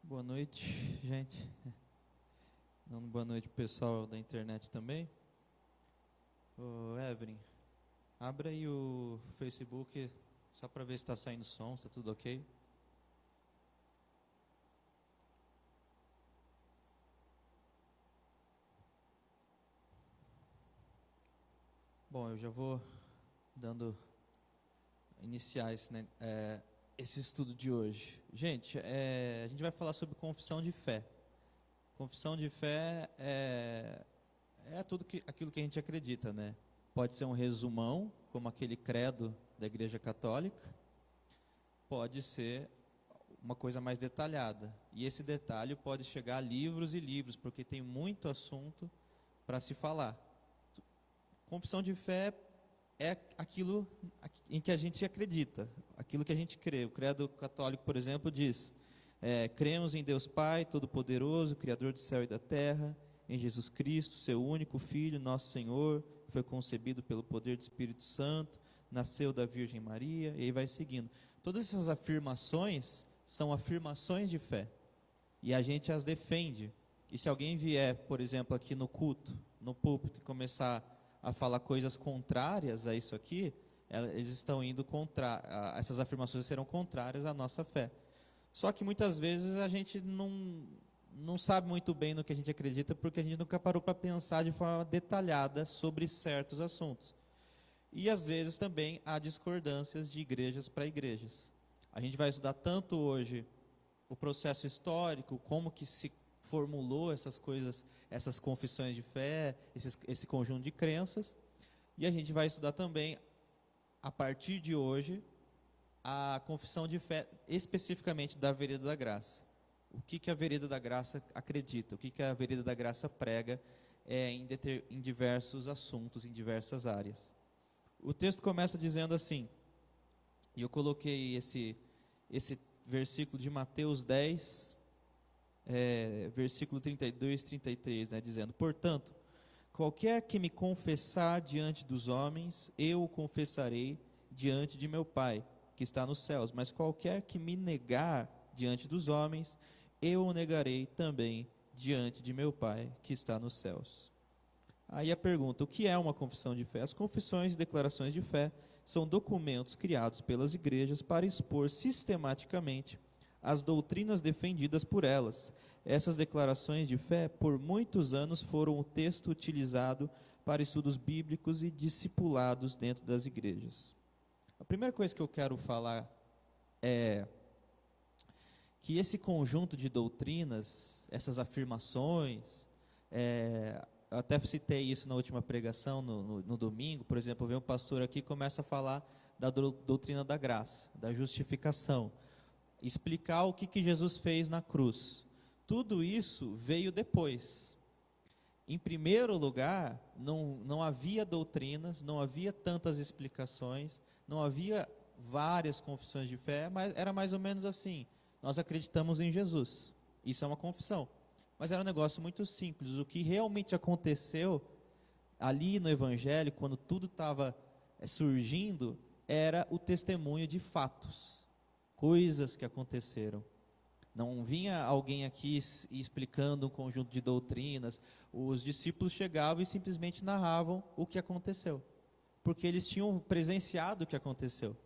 Boa noite, gente. Dando boa noite pro pessoal da internet também. Ô, Evelyn, abre aí o Facebook só para ver se está saindo som, se está tudo ok. Bom, eu já vou dando iniciais, né, esse estudo de hoje. Gente, a gente vai falar sobre confissão de fé. Confissão de fé é aquilo que a gente acredita, né? Pode ser um resumão, como aquele credo da Igreja Católica, pode ser uma coisa mais detalhada. E esse detalhe pode chegar a livros e livros, porque tem muito assunto para se falar. Confissão de fé é aquilo em que a gente acredita, aquilo que a gente crê. O credo católico, por exemplo, diz: cremos em Deus Pai Todo-Poderoso, Criador do céu e da terra, em Jesus Cristo, seu único Filho, nosso Senhor, que foi concebido pelo poder do Espírito Santo, nasceu da Virgem Maria, e aí vai seguindo. Todas essas afirmações são afirmações de fé, e a gente as defende. E se alguém vier, por exemplo, aqui no culto, no púlpito, e começar a falar coisas contrárias a isso aqui, eles estão indo essas afirmações serão contrárias à nossa fé. Só que muitas vezes a gente não sabe muito bem no que a gente acredita, porque a gente nunca parou para pensar de forma detalhada sobre certos assuntos. E às vezes também há discordâncias de igrejas para igrejas. A gente vai estudar tanto hoje o processo histórico, como que se formulou essas coisas, essas confissões de fé, esse conjunto de crenças, e a gente vai estudar também, a partir de hoje, a confissão de fé especificamente da Vereda da Graça. O que a Vereda da Graça acredita, o que a Vereda da Graça prega em diversos assuntos, em diversas áreas. O texto começa dizendo assim, e eu coloquei esse versículo de Mateus 10, versículo 32 e 33, né, dizendo: portanto, qualquer que me confessar diante dos homens, eu o confessarei diante de meu Pai, que está nos céus, mas qualquer que me negar diante dos homens, eu o negarei também diante de meu Pai, que está nos céus. Aí a pergunta: o que é uma confissão de fé? As confissões e declarações de fé são documentos criados pelas igrejas para expor sistematicamente as doutrinas defendidas por elas. Essas declarações de fé, por muitos anos, foram o texto utilizado para estudos bíblicos e discipulados dentro das igrejas. A primeira coisa que eu quero falar é que esse conjunto de doutrinas, essas afirmações, eu até citei isso na última pregação, no domingo, por exemplo, vem um pastor aqui e começa a falar da doutrina da graça, da justificação, explicar o que Jesus fez na cruz. Tudo isso veio depois. Em primeiro lugar, não havia doutrinas, não havia tantas explicações, não havia várias confissões de fé, mas era mais ou menos assim: nós acreditamos em Jesus. Isso é uma confissão. Mas era um negócio muito simples. O que realmente aconteceu ali no Evangelho, quando tudo estava surgindo, era o testemunho de fatos, coisas que aconteceram. Não vinha alguém aqui explicando um conjunto de doutrinas. Os discípulos chegavam e simplesmente narravam o que aconteceu, porque eles tinham presenciado o que aconteceu.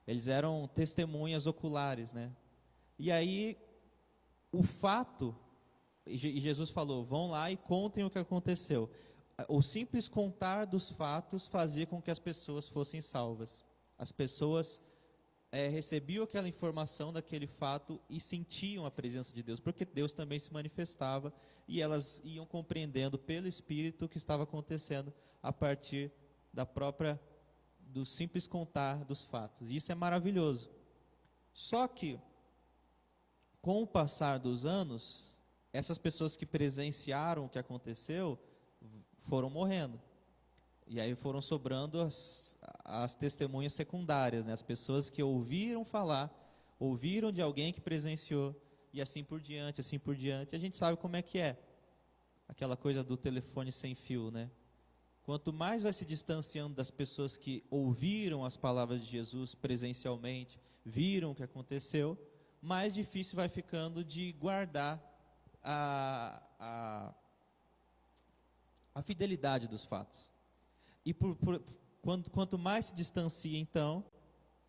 Eles eram testemunhas oculares, né? E aí, o fato, e Jesus falou: vão lá e contem o que aconteceu. o simples contar dos fatos fazia com que as pessoas fossem salvas. As pessoas recebiam aquela informação daquele fato e sentiam a presença de Deus, porque Deus também se manifestava e elas iam compreendendo pelo Espírito o que estava acontecendo a partir do simples contar dos fatos. E isso é maravilhoso. Só que, com o passar dos anos, essas pessoas que presenciaram o que aconteceu foram morrendo. E aí foram sobrando as testemunhas secundárias, né? As pessoas que ouviram falar, ouviram de alguém que presenciou, e assim por diante, assim por diante. A gente sabe como é que é. Aquela coisa do telefone sem fio, né? Quanto mais vai se distanciando das pessoas que ouviram as palavras de Jesus presencialmente, viram o que aconteceu, mais difícil vai ficando de guardar a fidelidade dos fatos. E quanto mais se distancia, então,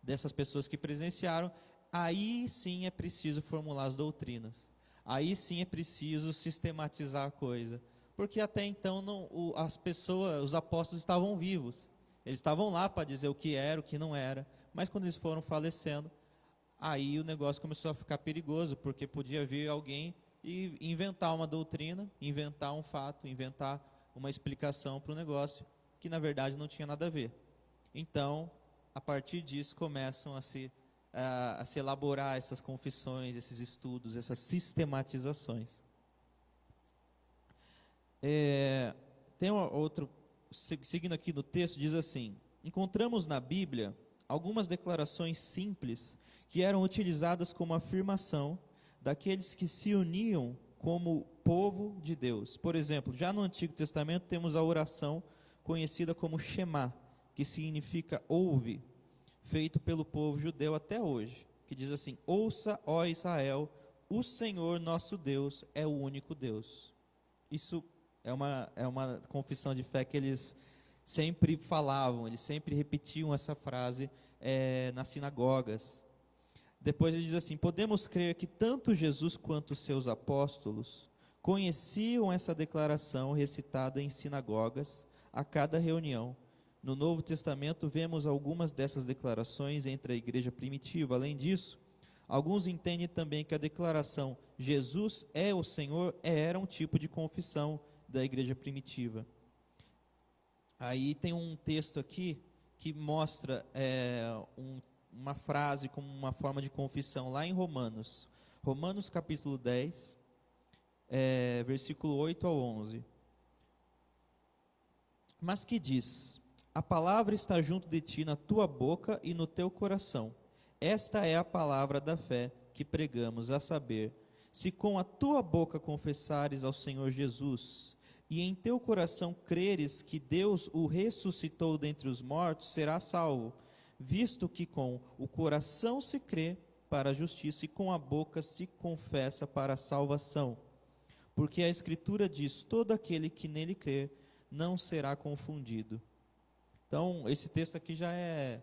dessas pessoas que presenciaram, aí sim é preciso formular as doutrinas. Aí sim é preciso sistematizar a coisa. Porque até então os apóstolos estavam vivos. Eles estavam lá para dizer o que era, o que não era. Mas quando eles foram falecendo, aí o negócio começou a ficar perigoso, porque podia vir alguém e inventar uma doutrina, inventar um fato, inventar uma explicação para o negócio, que na verdade não tinha nada a ver. Então, a partir disso começam a se elaborar essas confissões, esses estudos, essas sistematizações. Tem outro, seguindo aqui no texto, diz assim: encontramos na Bíblia algumas declarações simples que eram utilizadas como afirmação daqueles que se uniam como povo de Deus. Por exemplo, já no Antigo Testamento temos a oração conhecida como Shema, que significa ouve, feito pelo povo judeu até hoje, que diz assim: ouça, ó Israel, o Senhor nosso Deus é o único Deus. Isso é uma confissão de fé que eles sempre falavam, eles sempre repetiam essa frase nas sinagogas. Depois ele diz assim: podemos crer que tanto Jesus quanto os seus apóstolos conheciam essa declaração recitada em sinagogas a cada reunião. No Novo Testamento vemos algumas dessas declarações entre a igreja primitiva. Além disso, alguns entendem também que a declaração Jesus é o Senhor era um tipo de confissão da igreja primitiva. Aí tem um texto aqui que mostra uma frase como uma forma de confissão lá em Romanos. Romanos capítulo 10, versículo 8 ao 11. Mas que diz: a palavra está junto de ti na tua boca e no teu coração. Esta é a palavra da fé que pregamos, a saber, se com a tua boca confessares ao Senhor Jesus, e em teu coração creres que Deus o ressuscitou dentre os mortos, serás salvo, visto que com o coração se crê para a justiça e com a boca se confessa para a salvação. Porque a Escritura diz: todo aquele que nele crer não será confundido. Então, esse texto aqui já é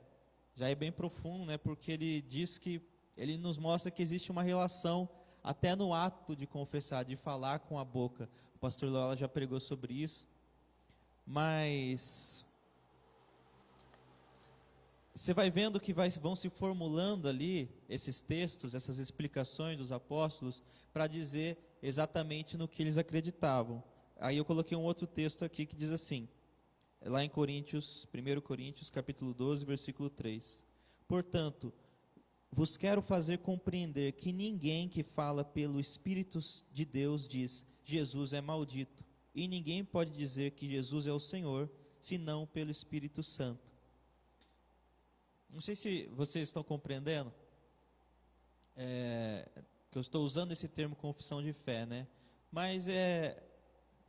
bem profundo, né? Porque ele diz que, ele nos mostra que existe uma relação até no ato de confessar, de falar com a boca. O pastor Lola já pregou sobre isso, mas você vai vendo que vão se formulando ali esses textos, essas explicações dos apóstolos, para dizer exatamente no que eles acreditavam. Aí eu coloquei um outro texto aqui que diz assim, lá em 1 Coríntios capítulo 12, versículo 3. Portanto, vos quero fazer compreender que ninguém que fala pelo Espírito de Deus diz, Jesus é maldito. E ninguém pode dizer que Jesus é o Senhor, senão pelo Espírito Santo. Não sei se vocês estão compreendendo, que eu estou usando esse termo confissão de fé, né? Mas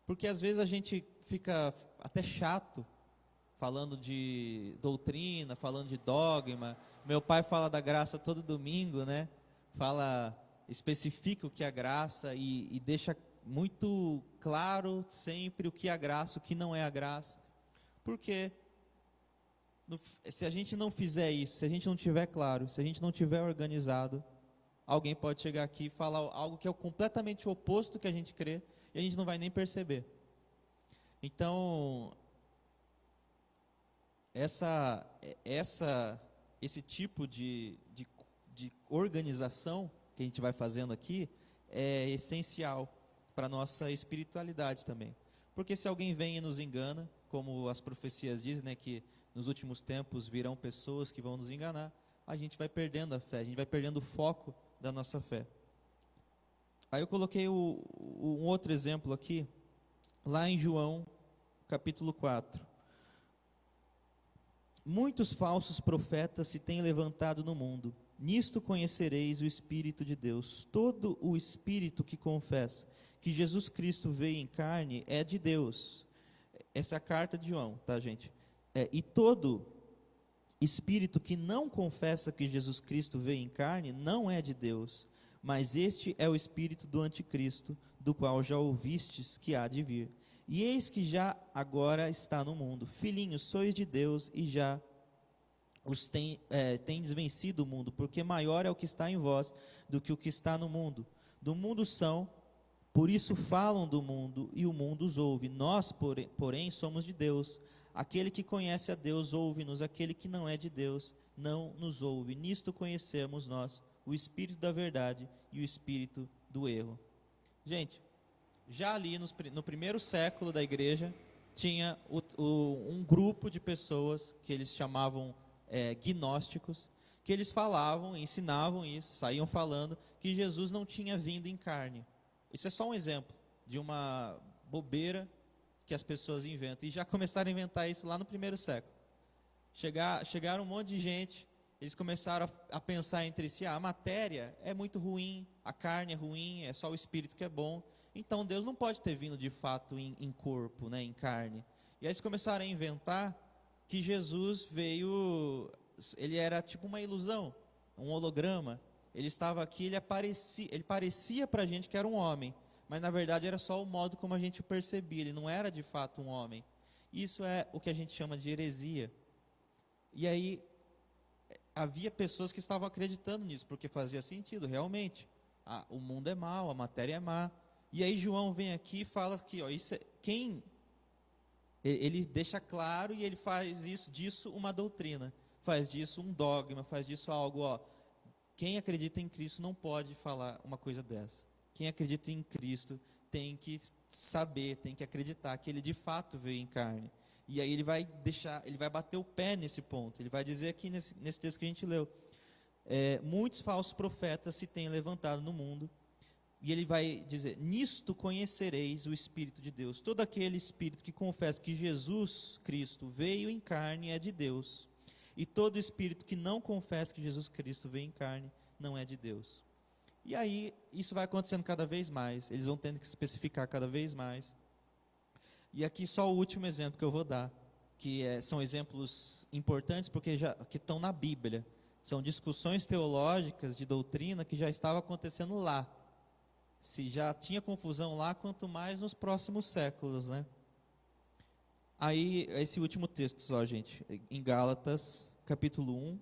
porque às vezes a gente fica até chato falando de doutrina, falando de dogma. Meu pai fala da graça todo domingo, né? Especifica o que é graça e deixa muito claro sempre o que é a graça, o que não é a graça. Porque se a gente não fizer isso, se a gente não tiver claro, se a gente não tiver organizado, alguém pode chegar aqui e falar algo que é completamente oposto do que a gente crê, e a gente não vai nem perceber. Então, esse tipo de organização que a gente vai fazendo aqui é essencial para a nossa espiritualidade também. Porque se alguém vem e nos engana, como as profecias dizem, né, que nos últimos tempos virão pessoas que vão nos enganar, a gente vai perdendo a fé, a gente vai perdendo o foco da nossa fé. Aí eu coloquei um outro exemplo aqui, lá em João, capítulo 4. Muitos falsos profetas se têm levantado no mundo. Nisto conhecereis o Espírito de Deus. Todo o Espírito que confessa que Jesus Cristo veio em carne é de Deus. Essa é a carta de João, tá, gente? E todo Espírito que não confessa que Jesus Cristo veio em carne não é de Deus. Mas este é o espírito do anticristo, do qual já ouvistes que há de vir. E eis que já agora está no mundo. Filhinhos, sois de Deus e já tendes vencido o mundo, porque maior é o que está em vós do que o que está no mundo. Do mundo são, por isso falam do mundo, e o mundo os ouve. Nós, porém, somos de Deus. Aquele que conhece a Deus ouve-nos, aquele que não é de Deus não nos ouve. Nisto conhecemos nós o espírito da verdade e o espírito do erro. Gente, já ali no primeiro século da igreja, tinha um grupo de pessoas que eles chamavam gnósticos, que eles falavam, ensinavam isso, saíam falando que Jesus não tinha vindo em carne. Isso é só um exemplo de uma bobeira que as pessoas inventam. E já começaram a inventar isso lá no primeiro século. Chegaram um monte de gente, eles começaram a pensar entre si, a matéria é muito ruim, a carne é ruim, é só o espírito que é bom, então Deus não pode ter vindo de fato em corpo, né, em carne. E aí eles começaram a inventar que Jesus veio, ele era tipo uma ilusão, um holograma, ele estava aqui, ele parecia para a gente que era um homem, mas na verdade era só o modo como a gente o percebia, ele não era de fato um homem. Isso é o que a gente chama de heresia. E aí havia pessoas que estavam acreditando nisso, porque fazia sentido, realmente. O mundo é mau, a matéria é má. E aí João vem aqui e fala que, ele deixa claro e ele faz disso uma doutrina, faz disso um dogma, faz disso algo, quem acredita em Cristo não pode falar uma coisa dessa. Quem acredita em Cristo tem que saber, tem que acreditar que ele de fato veio em carne. E aí ele vai bater o pé nesse ponto. Ele vai dizer aqui nesse texto que a gente leu, muitos falsos profetas se têm levantado no mundo, e ele vai dizer, nisto conhecereis o Espírito de Deus. Todo aquele Espírito que confessa que Jesus Cristo veio em carne é de Deus, e todo Espírito que não confessa que Jesus Cristo veio em carne não é de Deus. E aí isso vai acontecendo cada vez mais, eles vão tendo que especificar cada vez mais. E aqui só o último exemplo que eu vou dar, que são exemplos importantes porque que estão na Bíblia. São discussões teológicas de doutrina que já estavam acontecendo lá. Se já tinha confusão lá, quanto mais nos próximos séculos, né? Aí, esse último texto só, gente, em Gálatas, capítulo 1,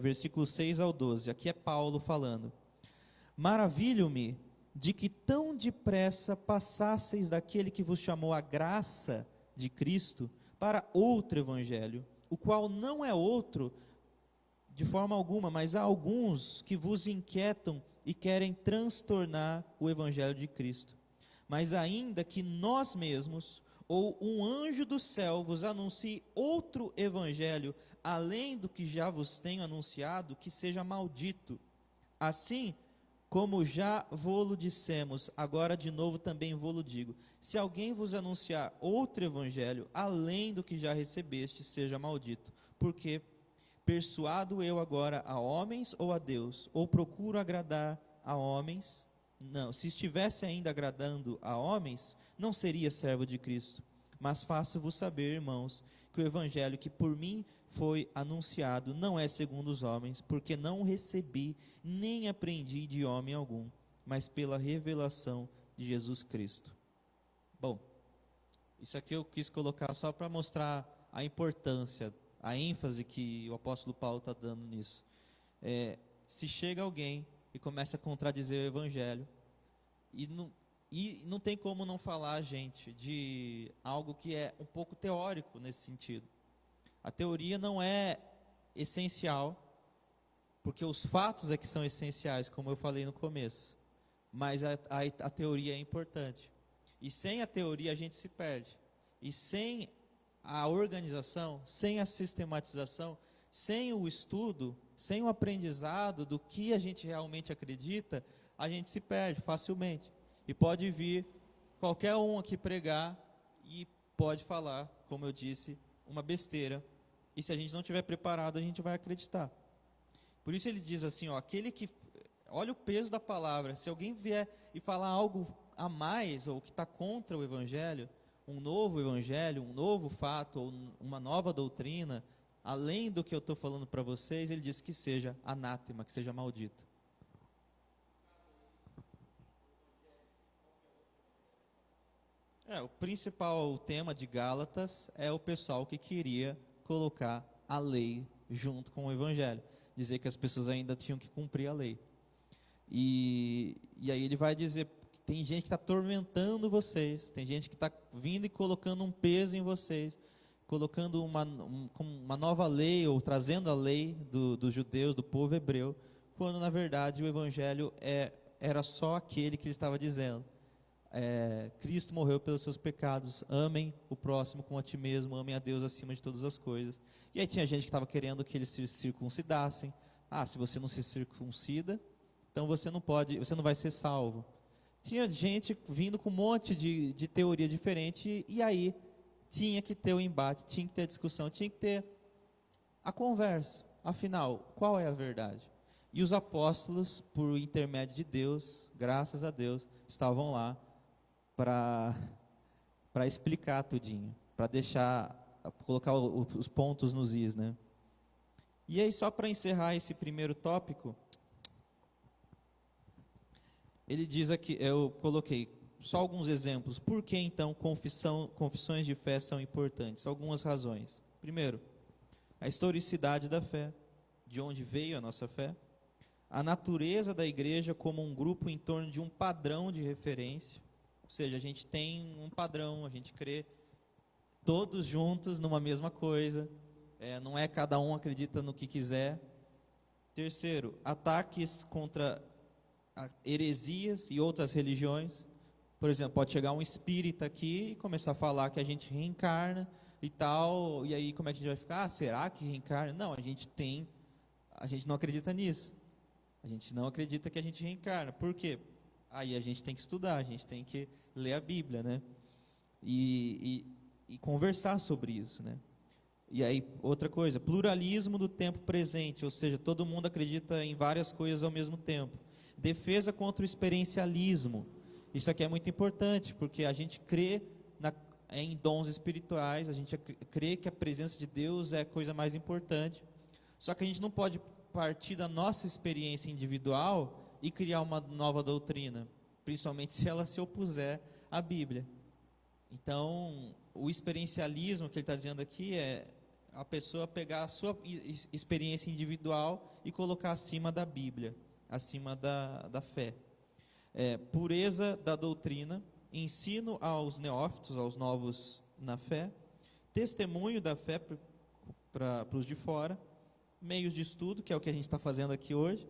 versículos 6 ao 12. Aqui é Paulo falando. Maravilho-me de que tão depressa passasseis daquele que vos chamou a graça de Cristo para outro evangelho, o qual não é outro de forma alguma, mas há alguns que vos inquietam e querem transtornar o evangelho de Cristo. Mas ainda que nós mesmos, ou um anjo do céu vos anuncie outro evangelho, além do que já vos tenho anunciado, que seja maldito. Assim, como já vô-lo dissemos, agora de novo também vô-lo digo, se alguém vos anunciar outro evangelho, além do que já recebeste, seja maldito. Porque persuado eu agora a homens ou a Deus? Ou procuro agradar a homens? Não, se estivesse ainda agradando a homens, não seria servo de Cristo. Mas faço-vos saber, irmãos, que o evangelho que por mim foi anunciado não é segundo os homens, porque não o recebi, nem aprendi de homem algum, mas pela revelação de Jesus Cristo. Bom, isso aqui eu quis colocar só para mostrar a importância, a ênfase que o apóstolo Paulo está dando nisso. Se chega alguém e começa a contradizer o evangelho, e E não tem como não falar, gente, de algo que é um pouco teórico nesse sentido. A teoria não é essencial, porque os fatos é que são essenciais, como eu falei no começo. Mas a teoria é importante. E sem a teoria a gente se perde. E sem a organização, sem a sistematização, sem o estudo, sem o aprendizado do que a gente realmente acredita, a gente se perde facilmente. E pode vir qualquer um aqui pregar e pode falar, como eu disse, uma besteira. E se a gente não estiver preparado, a gente vai acreditar. Por isso ele diz assim, ó, aquele que... Olha o peso da palavra. Se alguém vier e falar algo a mais, ou que está contra o Evangelho, um novo fato, ou uma nova doutrina, além do que eu estou falando para vocês, ele diz que seja anátema, que seja maldito. O principal tema de Gálatas é o pessoal que queria colocar a lei junto com o Evangelho. Dizer que as pessoas ainda tinham que cumprir a lei. E aí ele vai dizer, tem gente que está atormentando vocês, tem gente que está vindo e colocando um peso em vocês, colocando uma nova lei, ou trazendo a lei dos judeus, do povo hebreu, quando na verdade o Evangelho era só aquele que ele estava dizendo. Cristo morreu pelos seus pecados, amem o próximo como a ti mesmo, amem a Deus acima de todas as coisas. E aí tinha gente que estava querendo que eles se circuncidassem. Se você não se circuncida, então você não vai ser salvo. Tinha gente vindo com um monte de teoria diferente, e aí tinha que ter o embate, tinha que ter a discussão, tinha que ter a conversa. Afinal, qual é a verdade? E os apóstolos, por intermédio de Deus, graças a Deus, estavam lá para explicar tudinho, para colocar os pontos nos is, né? E aí, só para encerrar esse primeiro tópico, ele diz aqui, eu coloquei só alguns exemplos. Por que então confissões de fé são importantes? Algumas razões. Primeiro, a historicidade da fé, de onde veio a nossa fé. A natureza da igreja como um grupo em torno de um padrão de referência. Ou seja, a gente tem um padrão, a gente crê todos juntos numa mesma coisa. Não é cada um acredita no que quiser. Terceiro, ataques contra heresias e outras religiões. Por exemplo, pode chegar um espírita aqui e começar a falar que a gente reencarna e tal, e aí como é que a gente vai ficar? Será que reencarna? Não, a gente não acredita nisso. A gente não acredita que a gente reencarna. Por quê? Aí a gente tem que estudar, a gente tem que ler a Bíblia, né? E conversar sobre isso, né? E aí, outra coisa, pluralismo do tempo presente, ou seja, todo mundo acredita em várias coisas ao mesmo tempo. Defesa contra o experiencialismo. Isso aqui é muito importante, porque a gente crê em dons espirituais, a gente crê que a presença de Deus é a coisa mais importante. Só que a gente não pode partir da nossa experiência individual e criar uma nova doutrina, principalmente se ela se opuser à Bíblia. Então, o experiencialismo que ele está dizendo aqui é a pessoa pegar a sua experiência individual e colocar acima da Bíblia, acima da fé. Pureza da doutrina, ensino aos neófitos, aos novos na fé, testemunho da fé para os de fora, meios de estudo, que é o que a gente está fazendo aqui hoje,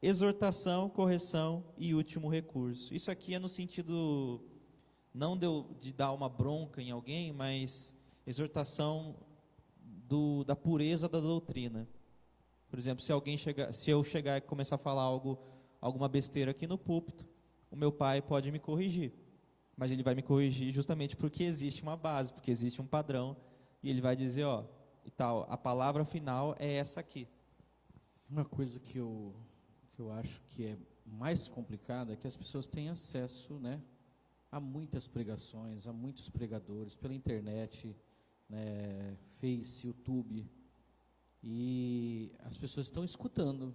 exortação, correção e último recurso. Isso aqui é no sentido, não de dar uma bronca em alguém, mas exortação da pureza da doutrina. Por exemplo, se eu chegar e começar a falar alguma besteira aqui no púlpito, o meu pai pode me corrigir, mas ele vai me corrigir justamente porque existe uma base, porque existe um padrão, e ele vai dizer, e tal, a palavra final é essa aqui. Uma coisa que eu acho que é mais complicada é que as pessoas têm acesso, né, a muitas pregações, a muitos pregadores pela internet, né, Face, YouTube, e as pessoas estão escutando,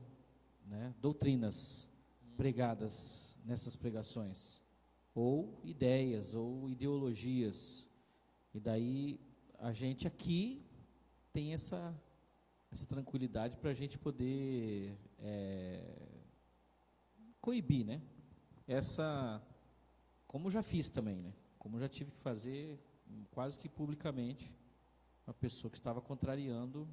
né, doutrinas pregadas nessas pregações, ou ideias, ou ideologias, e daí a gente aqui tem essa tranquilidade para a gente poder coibir, né, como já fiz também, né? Como já tive que fazer quase que publicamente, uma pessoa que estava contrariando,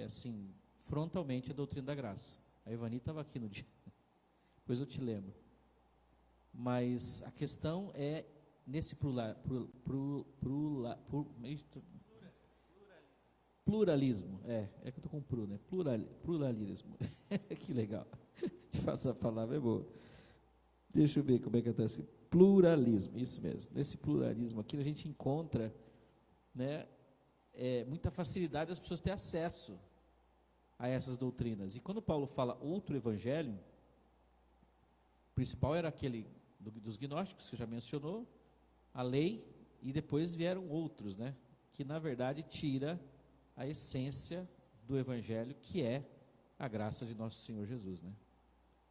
assim, frontalmente a doutrina da graça. A Ivani estava aqui no dia, depois eu te lembro. Mas a questão é nesse pluralismo. É que eu estou com né? Pluralismo. Que legal. De faça a palavra é boa. Deixa eu ver como é que está escrito. Pluralismo, isso mesmo. Nesse pluralismo aqui a gente encontra, né, muita facilidade das pessoas terem acesso a essas doutrinas. E quando Paulo fala outro evangelho, o principal era aquele dos gnósticos, que você já mencionou, a lei, e depois vieram outros, né, que na verdade tira a essência do evangelho, que é a graça de nosso Senhor Jesus, né?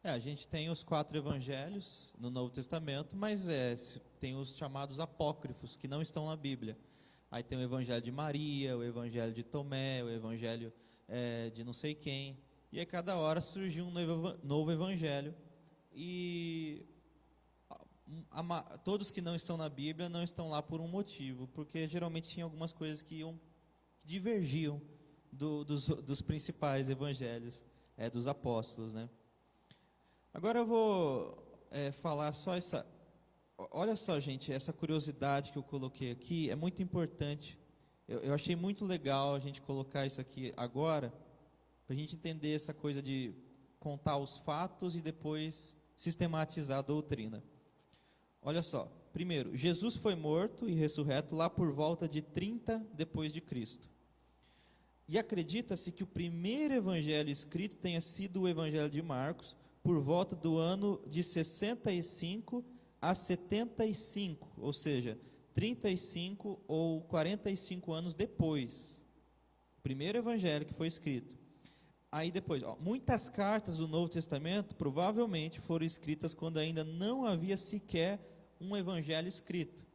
A gente tem os 4 evangelhos no Novo Testamento, mas tem os chamados apócrifos, que não estão na Bíblia. Aí tem o evangelho de Maria, o evangelho de Tomé, o evangelho de não sei quem. E aí cada hora surgiu um novo evangelho. E todos que não estão na Bíblia não estão lá por um motivo, porque geralmente tinha algumas coisas que divergiam dos principais evangelhos, dos apóstolos, né? Agora eu vou falar só essa... Olha só, gente, essa curiosidade que eu coloquei aqui é muito importante. Eu achei muito legal a gente colocar isso aqui agora, para a gente entender essa coisa de contar os fatos e depois sistematizar a doutrina. Olha só, primeiro, Jesus foi morto e ressurreto lá por volta de 30 depois de Cristo. E acredita-se que o primeiro evangelho escrito tenha sido o evangelho de Marcos, por volta do ano de 65 a 75, ou seja, 35 ou 45 anos depois. O primeiro evangelho que foi escrito. Aí depois, muitas cartas do Novo Testamento provavelmente foram escritas quando ainda não havia sequer um evangelho escrito.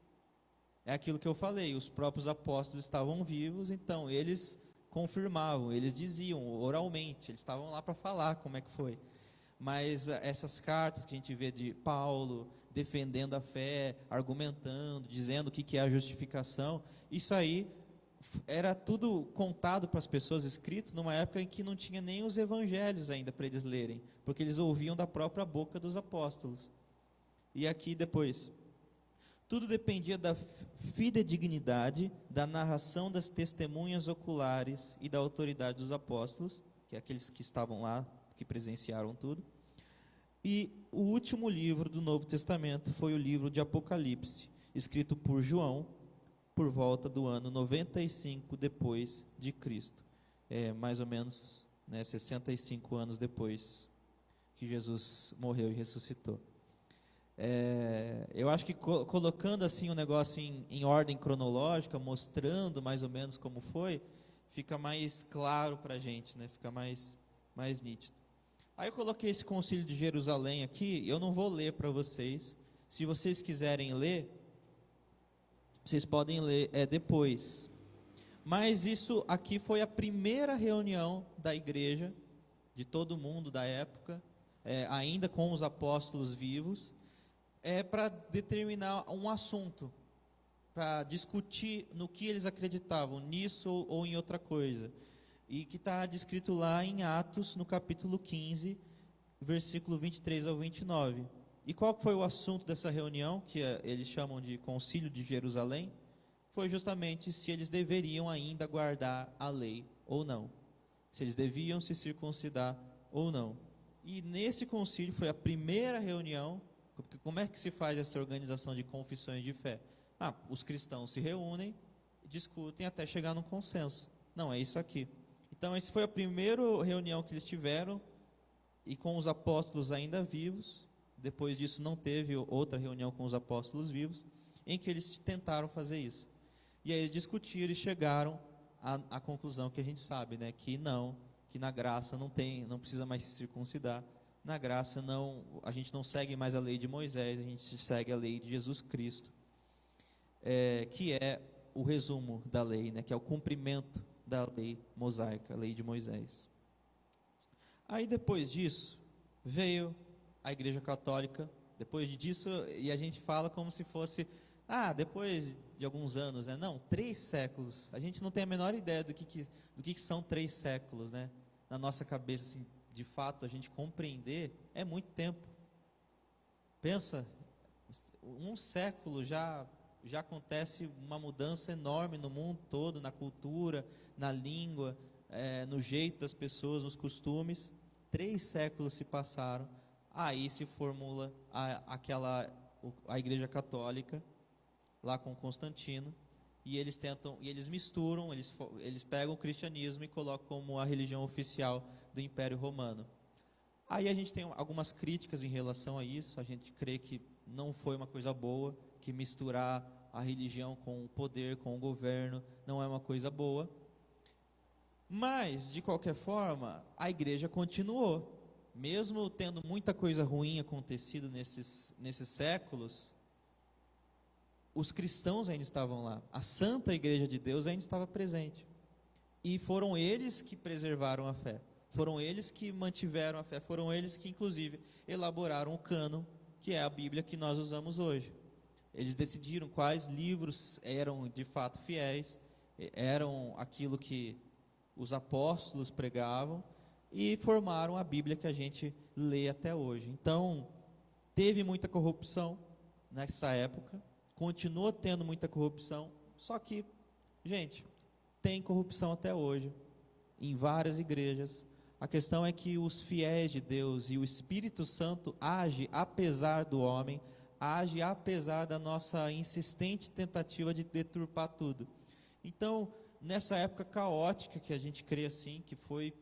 É aquilo que eu falei, os próprios apóstolos estavam vivos, então eles confirmavam, eles diziam oralmente, eles estavam lá para falar como é que foi. Mas essas cartas que a gente vê de Paulo defendendo a fé, argumentando, dizendo o que é a justificação, isso aí era tudo contado para as pessoas, escrito numa época em que não tinha nem os evangelhos ainda para eles lerem, porque eles ouviam da própria boca dos apóstolos. E aqui depois, tudo dependia da fidedignidade, da narração das testemunhas oculares e da autoridade dos apóstolos, que é aqueles que estavam lá, que presenciaram tudo. E o último livro do Novo Testamento foi o livro de Apocalipse, escrito por João, por volta do ano 95 depois de Cristo. Mais ou menos 65 anos depois que Jesus morreu e ressuscitou. Eu acho que colocando assim o negócio em ordem cronológica, mostrando mais ou menos como foi, fica mais claro para a gente, né? Fica mais nítido. Aí eu coloquei esse concílio de Jerusalém aqui, eu não vou ler para vocês. Se vocês quiserem ler, vocês podem ler depois. Mas isso aqui foi a primeira reunião da igreja, de todo mundo da época, ainda com os apóstolos vivos, para determinar um assunto, para discutir no que eles acreditavam, nisso ou em outra coisa. E que está descrito lá em Atos, no capítulo 15, versículo 23 ao 29. E qual foi o assunto dessa reunião, que eles chamam de Concílio de Jerusalém? Foi justamente se eles deveriam ainda guardar a lei ou não. Se eles deviam se circuncidar ou não. E nesse concílio foi a primeira reunião, porque como é que se faz essa organização de confissões de fé? Os cristãos se reúnem, discutem até chegar num consenso. Não, é isso aqui. Então, essa foi a primeira reunião que eles tiveram, e com os apóstolos ainda vivos. Depois disso não teve outra reunião com os apóstolos vivos, em que eles tentaram fazer isso. E aí eles discutiram e chegaram à conclusão que a gente sabe, né? Que na graça não precisa mais se circuncidar. Na graça a gente não segue mais a lei de Moisés, a gente segue a lei de Jesus Cristo, que é o resumo da lei, né? Que é o cumprimento da lei mosaica, a lei de Moisés. Aí depois disso, veio a Igreja Católica, Depois disso, e a gente fala como se fosse, depois de alguns anos, né? Não, 3 séculos. A gente não tem a menor ideia do que são 3 séculos, né? Na nossa cabeça, assim, de fato, a gente compreender, é muito tempo. Pensa, um século já acontece uma mudança enorme no mundo todo, na cultura, na língua, no jeito das pessoas, nos costumes. 3 séculos se passaram, aí se formula a Igreja Católica, lá com Constantino, e eles misturam, eles pegam o cristianismo e colocam como a religião oficial do Império Romano. Aí a gente tem algumas críticas em relação a isso, a gente crê que não foi uma coisa boa, que misturar a religião com o poder, com o governo, não é uma coisa boa. Mas, de qualquer forma, a igreja continuou. Mesmo tendo muita coisa ruim acontecido nesses séculos, os cristãos ainda estavam lá. A Santa Igreja de Deus ainda estava presente. E foram eles que preservaram a fé. Foram eles que mantiveram a fé. Foram eles que, inclusive, elaboraram o cânon, que é a Bíblia que nós usamos hoje. Eles decidiram quais livros eram de fato fiéis, eram aquilo que os apóstolos pregavam, e formaram a Bíblia que a gente lê até hoje. Então, teve muita corrupção nessa época, continua tendo muita corrupção, só que, gente, tem corrupção até hoje, em várias igrejas. A questão é que os fiéis de Deus e o Espírito Santo age apesar do homem, age apesar da nossa insistente tentativa de deturpar tudo. Então, nessa época caótica que a gente crê assim, que foi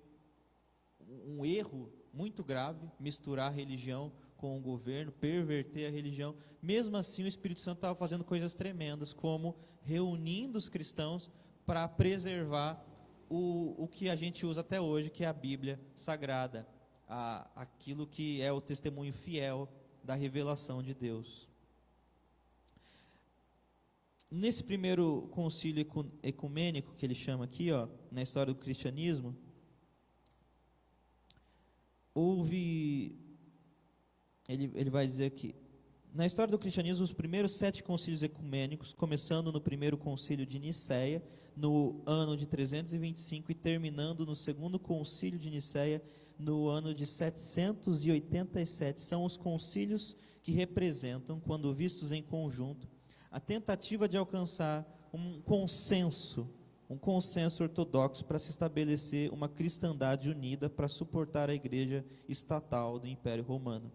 um erro muito grave, misturar a religião com o governo, perverter a religião, mesmo assim o Espírito Santo estava fazendo coisas tremendas, como reunindo os cristãos para preservar o que a gente usa até hoje, que é a Bíblia Sagrada, aquilo que é o testemunho fiel da revelação de Deus. Nesse primeiro concílio ecumênico, que ele chama aqui, na história do cristianismo, ele vai dizer que, na história do cristianismo, os primeiros 7 concílios ecumênicos, começando no primeiro concílio de Nicéia, no ano de 325, e terminando no segundo concílio de Nicéia, no ano de 787, são os concílios que representam, quando vistos em conjunto, a tentativa de alcançar um consenso ortodoxo para se estabelecer uma cristandade unida para suportar a igreja estatal do Império Romano.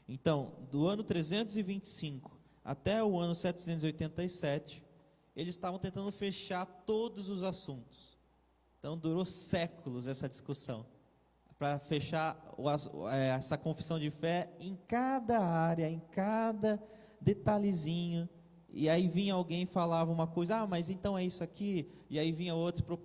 Então, do ano 325 até o ano 787, eles estavam tentando fechar todos os assuntos. Então, durou séculos essa discussão, para fechar essa confissão de fé em cada área, em cada detalhezinho. E aí vinha alguém e falava uma coisa, mas então é isso aqui, e aí vinha outro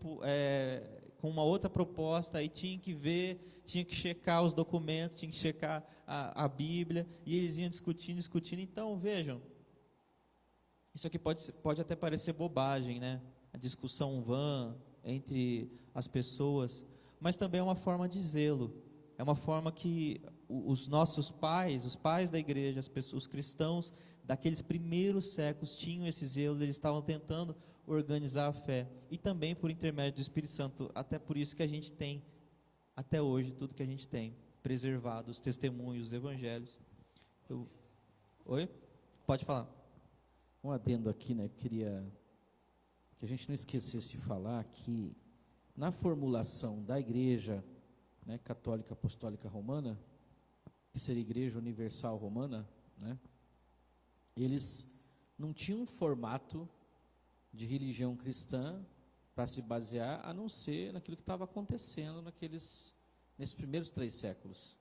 com uma outra proposta, aí tinha que ver, tinha que checar os documentos, tinha que checar a Bíblia, e eles iam discutindo. Então, vejam, isso aqui pode até parecer bobagem, né? A discussão vã entre as pessoas, mas também é uma forma de zelo, é uma forma que os nossos pais, os pais da igreja, as pessoas, os cristãos daqueles primeiros séculos tinham esse zelo, eles estavam tentando organizar a fé, e também por intermédio do Espírito Santo, até por isso que a gente tem, até hoje, tudo que a gente tem, preservado, os testemunhos, os evangelhos. Oi? Pode falar. Um adendo aqui, né, queria que a gente não esquecesse de falar que, na formulação da Igreja, né, Católica Apostólica Romana, que seria a Igreja Universal Romana, né, eles não tinham um formato de religião cristã para se basear, a não ser naquilo que estava acontecendo nesses primeiros 3 séculos.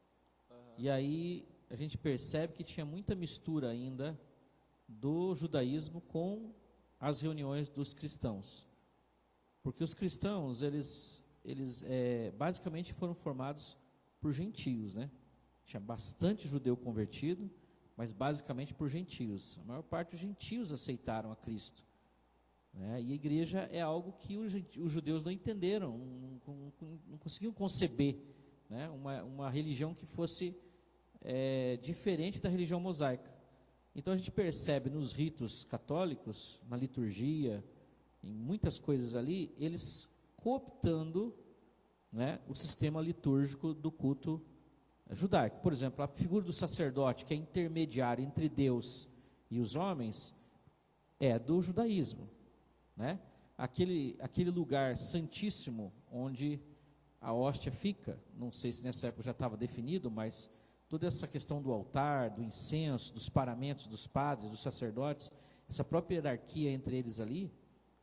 E aí a gente percebe que tinha muita mistura ainda do judaísmo com as reuniões dos cristãos. Porque os cristãos, eles basicamente foram formados por gentios, né? Tinha bastante judeu convertido, mas basicamente por gentios. A maior parte dos gentios aceitaram a Cristo, né? E a igreja é algo que os judeus não entenderam, não conseguiam conceber, né? Uma religião que fosse diferente da religião mosaica. Então a gente percebe nos ritos católicos, na liturgia, em muitas coisas ali, eles cooptando, né, o sistema litúrgico do culto judaico. Por exemplo, a figura do sacerdote, que é intermediário entre Deus e os homens, é do judaísmo, né? Aquele lugar santíssimo onde a hóstia fica, não sei se nessa época já estava definido, mas toda essa questão do altar, do incenso, dos paramentos dos padres, dos sacerdotes, essa própria hierarquia entre eles ali,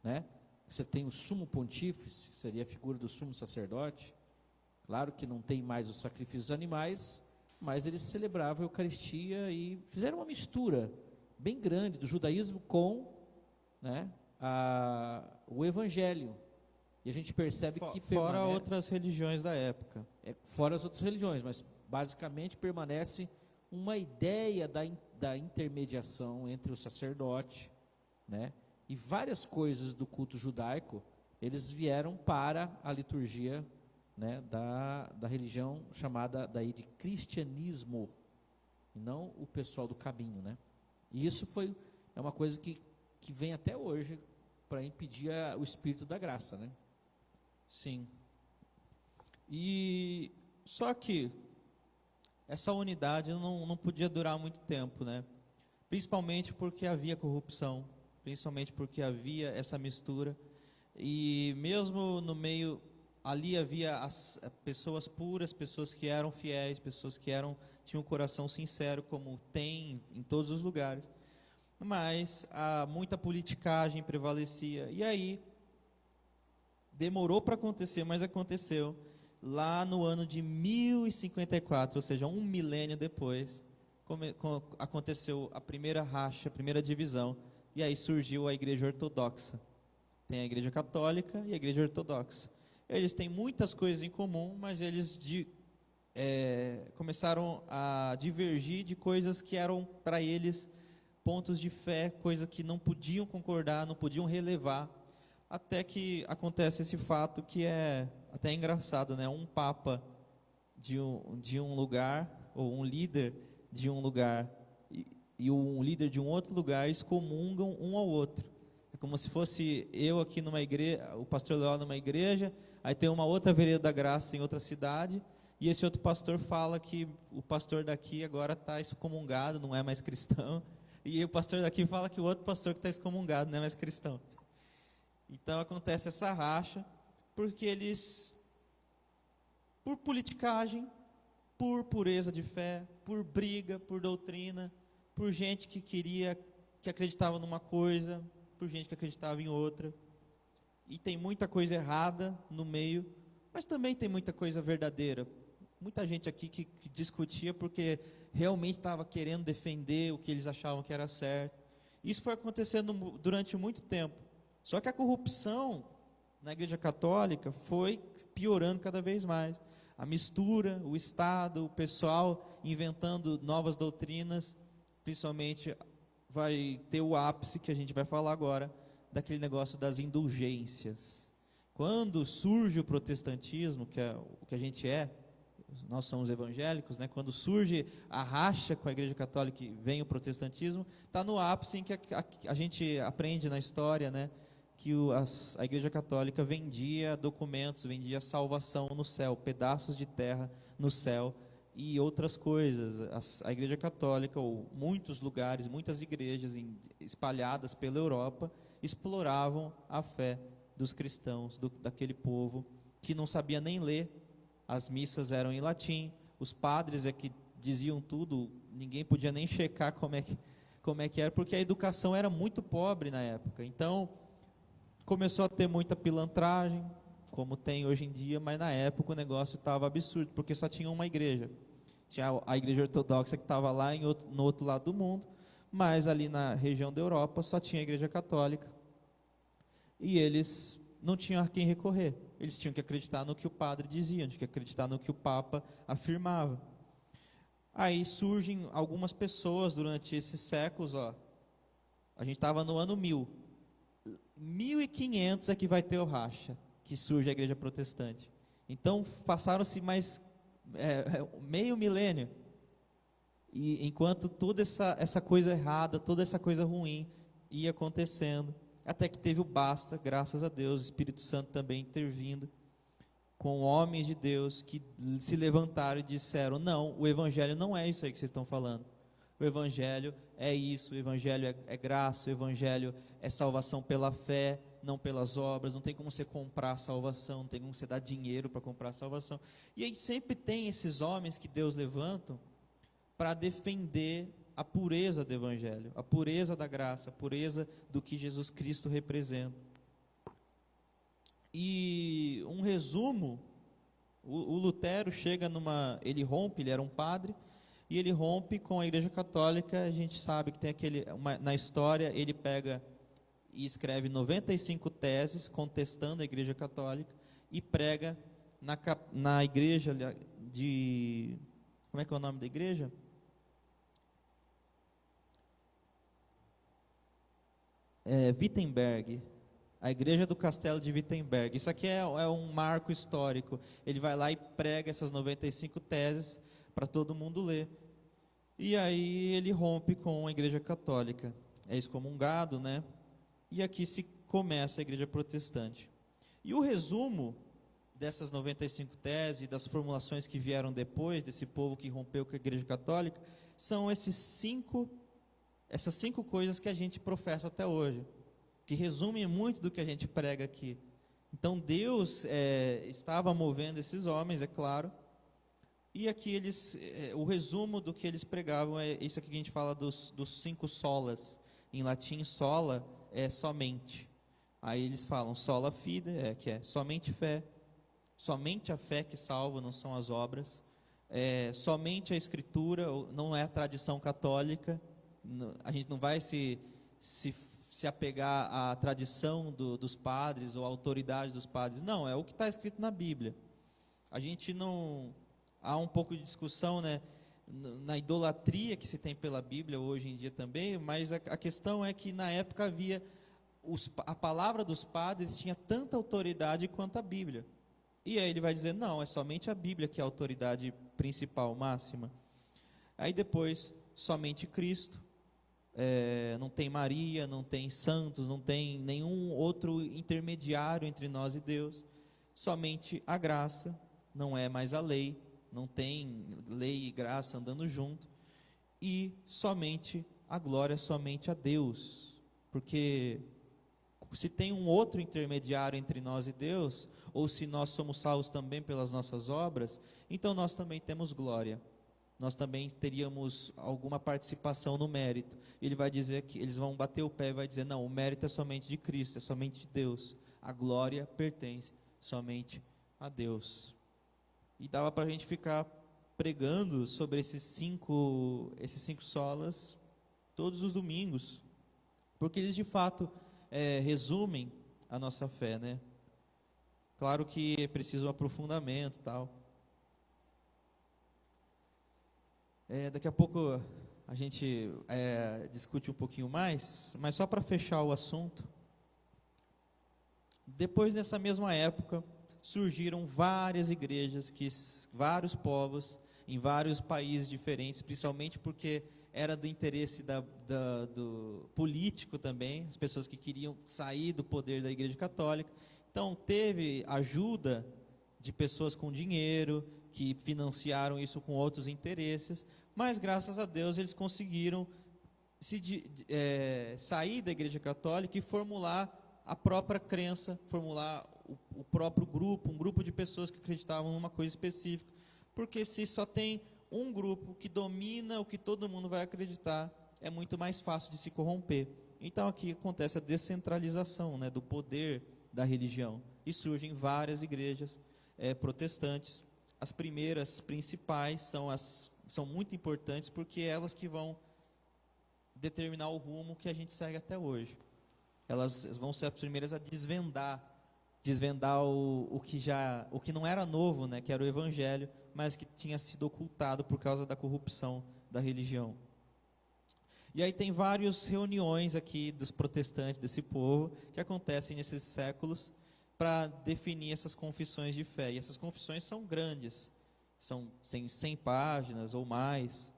né? Você tem o sumo pontífice, que seria a figura do sumo sacerdote. Claro que não tem mais os sacrifícios animais, mas eles celebravam a Eucaristia e fizeram uma mistura bem grande do judaísmo com, né, o Evangelho. E a gente percebe que fora outras religiões da época. Fora as outras religiões, mas basicamente permanece uma ideia da intermediação entre o sacerdote, né, e várias coisas do culto judaico, eles vieram para a liturgia, né, da religião chamada daí de cristianismo, e não o pessoal do caminho, né? E isso é uma coisa que vem até hoje para impedir o espírito da graça, né? Sim. E só que essa unidade não podia durar muito tempo, né? Principalmente porque havia corrupção, principalmente porque havia essa mistura, e mesmo no meio ali havia as pessoas puras, pessoas que eram fiéis, pessoas que tinham um coração sincero, como tem em todos os lugares, mas muita politicagem prevalecia. E aí demorou para acontecer, mas aconteceu lá no ano de 1054, ou seja, um milênio depois, aconteceu a primeira racha, a primeira divisão, e aí surgiu a Igreja Ortodoxa. Tem a Igreja Católica e a Igreja Ortodoxa. Eles têm muitas coisas em comum, mas eles começaram a divergir de coisas que eram para eles pontos de fé, coisas que não podiam concordar, não podiam relevar, até que acontece esse fato que é até engraçado, né? Um papa de um lugar, ou um líder de um lugar, e um líder de um outro lugar excomungam um ao outro. É como se fosse eu aqui numa igreja, o pastor Leal numa igreja, aí tem uma outra vereda da graça em outra cidade, e esse outro pastor fala que o pastor daqui agora está excomungado, não é mais cristão, e o pastor daqui fala que o outro pastor que está excomungado não é mais cristão. Então acontece essa racha, porque eles, por politicagem, por pureza de fé, por briga, por doutrina, por gente que acreditava numa coisa, por gente que acreditava em outra, e tem muita coisa errada no meio, mas também tem muita coisa verdadeira. Muita gente aqui que discutia porque realmente estava querendo defender o que eles achavam que era certo. Isso foi acontecendo durante muito tempo. Só que a corrupção na Igreja Católica foi piorando cada vez mais. A mistura, o Estado, o pessoal inventando novas doutrinas, principalmente vai ter o ápice que a gente vai falar agora, daquele negócio das indulgências. Quando surge o protestantismo, que é o que a gente nós somos evangélicos, né? Quando surge a racha com a Igreja Católica e vem o protestantismo, está no ápice em que a gente aprende na história, né? Que a Igreja Católica vendia documentos, vendia salvação no céu, pedaços de terra no céu e outras coisas. A Igreja Católica, ou muitos lugares, muitas igrejas espalhadas pela Europa, exploravam a fé dos cristãos, daquele povo que não sabia nem ler. As missas eram em latim, os padres é que diziam tudo, ninguém podia nem checar como é que era, porque a educação era muito pobre na época. Então começou a ter muita pilantragem, como tem hoje em dia, mas na época o negócio estava absurdo, porque só tinha uma igreja. Tinha a Igreja Ortodoxa que estava lá no outro lado do mundo, mas ali na região da Europa só tinha a Igreja Católica. E eles não tinham a quem recorrer. Eles tinham que acreditar no que o padre dizia, tinham que acreditar no que o Papa afirmava. Aí surgem algumas pessoas durante esses séculos, a gente estava no ano 1500 é que vai ter o racha, que surge a Igreja Protestante. Então passaram-se mais meio milênio, E enquanto toda essa coisa errada, toda essa coisa ruim ia acontecendo, até que teve o basta, graças a Deus, o Espírito Santo também intervindo, com homens de Deus que se levantaram e disseram: não, o Evangelho não é isso aí que vocês estão falando. O Evangelho é isso, o Evangelho é graça, o Evangelho é salvação pela fé, não pelas obras. Não tem como você comprar a salvação, não tem como você dar dinheiro para comprar a salvação. E aí sempre tem esses homens que Deus levanta para defender a pureza do Evangelho, a pureza da graça, a pureza do que Jesus Cristo representa. E um resumo, o Lutero chega ele rompe, ele era um padre, e ele rompe com a Igreja Católica. A gente sabe que tem na história, ele pega e escreve 95 teses contestando a Igreja Católica e prega na igreja de... Como é que é o nome da igreja? Wittenberg, a igreja do castelo de Wittenberg. Isso aqui é um marco histórico. Ele vai lá e prega essas 95 teses para todo mundo ler. E aí ele rompe com a igreja católica. É excomungado, né? E aqui se começa a igreja protestante. E o resumo dessas 95 teses e das formulações que vieram depois, desse povo que rompeu com a igreja católica, são essas cinco coisas que a gente professa até hoje, que resumem muito do que a gente prega aqui. Então Deus estava movendo esses homens, é claro, e aqui o resumo do que eles pregavam é isso aqui que a gente fala dos 5 solas. Em latim, sola é somente. Aí eles falam sola fide, que é somente fé, somente a fé que salva, não são as obras, somente a Escritura, não é a tradição católica. A gente não vai se apegar à tradição dos padres ou à autoridade dos padres. Não, é o que está escrito na Bíblia. A gente não... Há um pouco de discussão, né, na idolatria que se tem pela Bíblia hoje em dia também, mas a questão é que na época havia... a palavra dos padres tinha tanta autoridade quanto a Bíblia. E aí ele vai dizer, não, é somente a Bíblia que é a autoridade principal, máxima. Aí depois, somente Cristo. Não tem Maria, não tem santos, não tem nenhum outro intermediário entre nós e Deus, somente a graça, não é mais a lei, não tem lei e graça andando junto, e somente a glória, somente a Deus, porque se tem um outro intermediário entre nós e Deus, ou se nós somos salvos também pelas nossas obras, então nós também temos glória. Nós também teríamos alguma participação no mérito. Ele vai dizer que eles vão bater o pé e vai dizer, não, o mérito é somente de Cristo, é somente de Deus. A glória pertence somente a Deus. E dava para a gente ficar pregando sobre esses cinco solas todos os domingos, porque eles de fato resumem a nossa fé, né? Claro que é preciso um aprofundamento e tal. Daqui a pouco a gente discute um pouquinho mais, mas só para fechar o assunto, depois dessa mesma época, surgiram várias igrejas, vários povos, em vários países diferentes, principalmente porque era do interesse do político também, as pessoas que queriam sair do poder da igreja católica. Então teve ajuda de pessoas com dinheiro, que financiaram isso com outros interesses, mas graças a Deus eles conseguiram sair da igreja católica e formular a própria crença, formular o próprio grupo, um grupo de pessoas que acreditavam numa coisa específica, porque se só tem um grupo que domina o que todo mundo vai acreditar, é muito mais fácil de se corromper. Então aqui acontece a descentralização, né, do poder da religião, e surgem várias igrejas protestantes. As primeiras principais são muito importantes, porque elas que vão determinar o rumo que a gente segue até hoje. Elas vão ser as primeiras a desvendar o que não era novo, né, que era o Evangelho, mas que tinha sido ocultado por causa da corrupção da religião. E aí tem várias reuniões aqui dos protestantes, desse povo, que acontecem nesses séculos, para definir essas confissões de fé. E essas confissões são grandes, tem 100 páginas ou mais.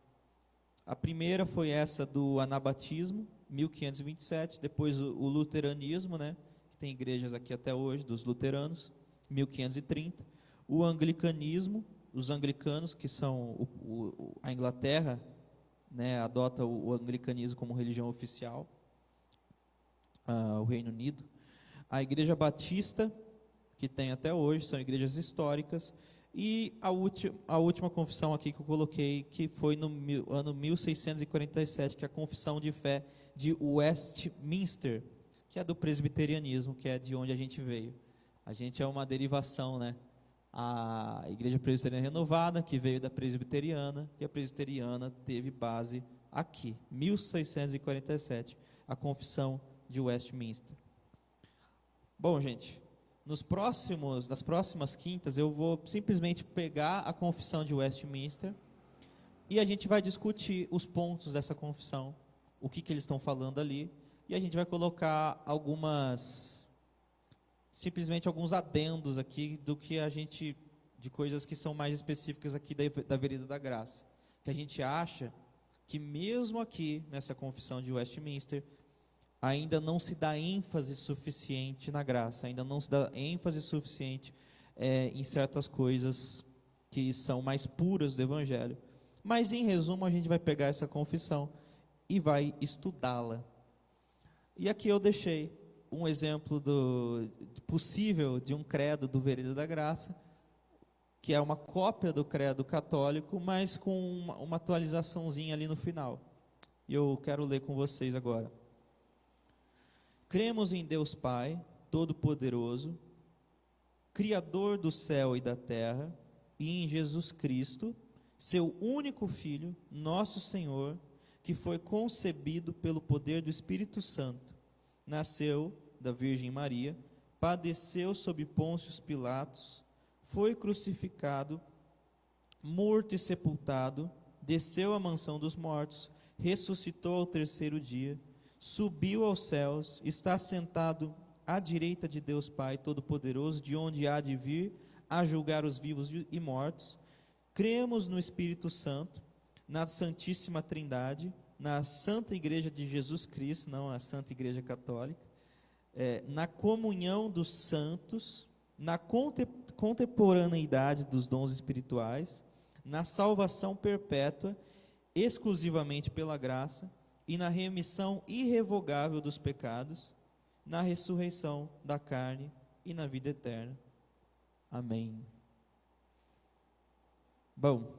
A primeira foi essa do anabatismo, 1527, depois o luteranismo, né, que tem igrejas aqui até hoje, dos luteranos, 1530, o anglicanismo, os anglicanos, que são a Inglaterra, né, adota o anglicanismo como religião oficial, o Reino Unido, a Igreja Batista, que tem até hoje, são igrejas históricas, e a última confissão aqui que eu coloquei, que foi no ano 1647, que é a Confissão de Fé de Westminster, que é do presbiterianismo, que é de onde a gente veio. A gente é uma derivação, né? A Igreja Presbiteriana Renovada, que veio da presbiteriana, e a presbiteriana teve base aqui, 1647, a Confissão de Westminster. Bom, gente, nas próximas quintas, eu vou simplesmente pegar a Confissão de Westminster e a gente vai discutir os pontos dessa confissão, o que eles estão falando ali, e a gente vai colocar simplesmente alguns adendos aqui de coisas que são mais específicas aqui da Vereda da Graça, que a gente acha que mesmo aqui nessa Confissão de Westminster ainda não se dá ênfase suficiente na graça, ainda não se dá ênfase suficiente em certas coisas que são mais puras do Evangelho. Mas, em resumo, a gente vai pegar essa confissão e vai estudá-la. E aqui eu deixei um exemplo possível de um credo do Vereda da Graça, que é uma cópia do credo católico, mas com uma atualizaçãozinha ali no final. E eu quero ler com vocês agora. Cremos em Deus Pai, Todo-Poderoso, Criador do céu e da terra, e em Jesus Cristo, seu único Filho, nosso Senhor, que foi concebido pelo poder do Espírito Santo, nasceu da Virgem Maria, padeceu sob Pôncio Pilatos, foi crucificado, morto e sepultado, desceu à mansão dos mortos, ressuscitou ao terceiro dia, subiu aos céus, está sentado à direita de Deus Pai Todo-Poderoso, de onde há de vir a julgar os vivos e mortos. Cremos no Espírito Santo, na Santíssima Trindade, na Santa Igreja de Jesus Cristo, não a Santa Igreja Católica, na comunhão dos santos, na contemporaneidade dos dons espirituais, na salvação perpétua, exclusivamente pela graça, e na remissão irrevogável dos pecados, na ressurreição da carne e na vida eterna. Amém. Bom,